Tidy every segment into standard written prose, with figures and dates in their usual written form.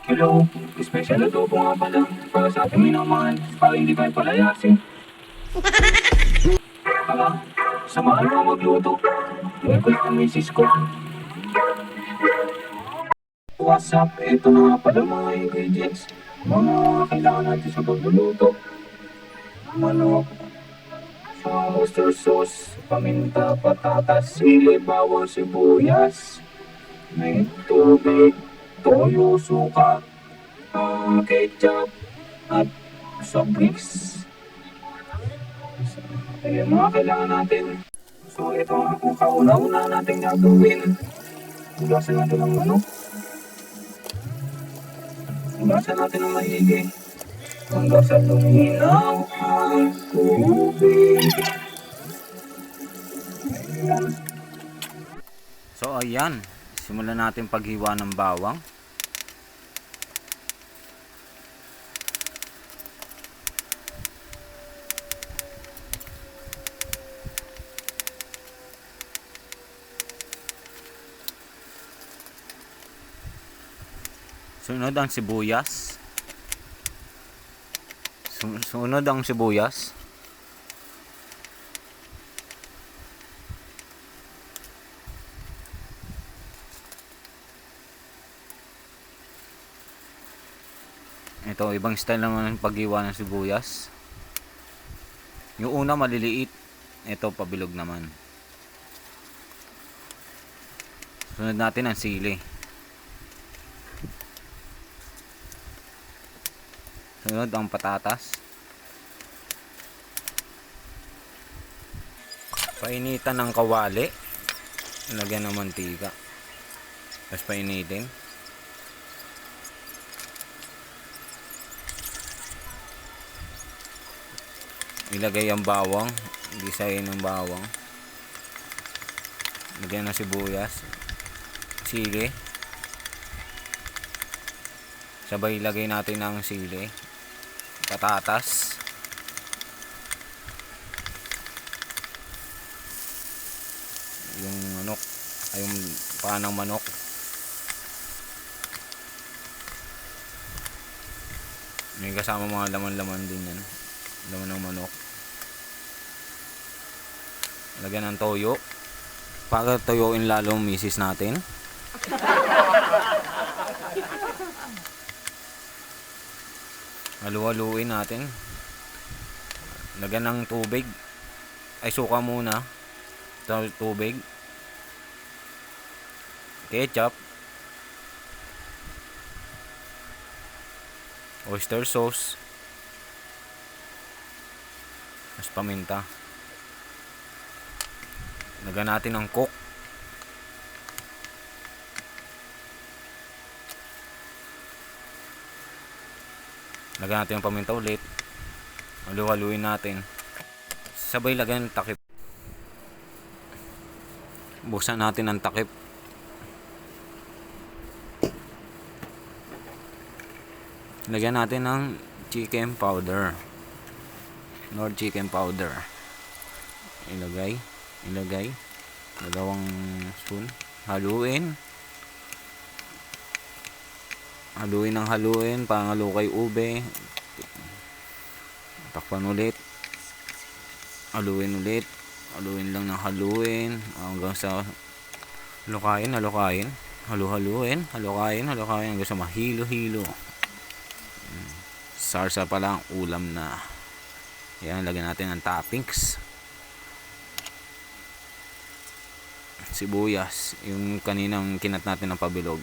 Hello, special adobo nga pala para sa ating minamahal para hindi kayo palayasin. Tara, samahan mo magluto. Tuwag ko yung misis ko. What's up? Ito na nga pala mga ingredients. Mga kailangan natin sa pagluluto. Manok, oyster sauce, paminta, patatas, sili, bawang, sibuyas, may tubig, toyo, suka, ketchup, at soft drinks. Ayan mga kailangan natin. So ito ang kauna-una natin gagawin. Hugasan natin ang manok. Hugasan natin ang maigi. Hanggang sa luminaw ang tubig. Ayan. So ayan, simulan natin paghiwa ng bawang. Sunod ang sibuyas. Sunod ang sibuyas. Ito, ibang style naman ng paghiwa ng sibuyas. Yung una maliliit, ito pabilog naman. Sunod natin ang sili. Sunod ang patatas. Painitan ng kawali. Lagyan ng mantika. Tapos painitin. Ilagay ang bawang. Gisayin ng bawang. Lagyan ng sibuyas. Sili. Sabay ilagay natin ng sili. Patatas. Yung manok. Ay yung paa ng manok. May kasama mga laman-laman din yan. Laman ng manok. Lagyan ng toyo. Para toyoin lalo ang misis natin. Halu-haluin natin. Lagyan ng tubig. Ay suka muna. Tubig. Ketchup. Oyster sauce. Mas paminta. Lagyan natin ng coke. Lagyan natin ng paminta ulit. Halu-haluin natin. Sabay lagyan ng takip. Buksan natin ang takip. Lagyan natin ng chicken powder. Nor chicken powder. Ilagay. Dalawang spoon. Haluin. Haluin ng haluin. Pangalo kay ube. Takpan ulit. Haluin ulit. Haluin lang ng haluin. Hanggang sa halukain. Haluhaluin. Halukain hanggang sa mahilo-hilo. Sarsa pa lang. Ulam na. Yan. Lagyan natin ng toppings. Sibuyas. Yung kaninang kinat natin ng pabilog.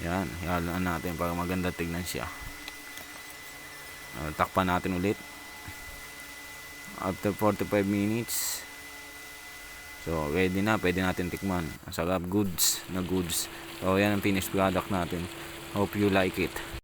Yan, ihaluan natin para maganda tignan siya. Takpan natin ulit. After 45 minutes. So, ready na. Pwede natin tikman. Ang sarap. Goods na goods. So, yan ang finished product natin. Hope you like it.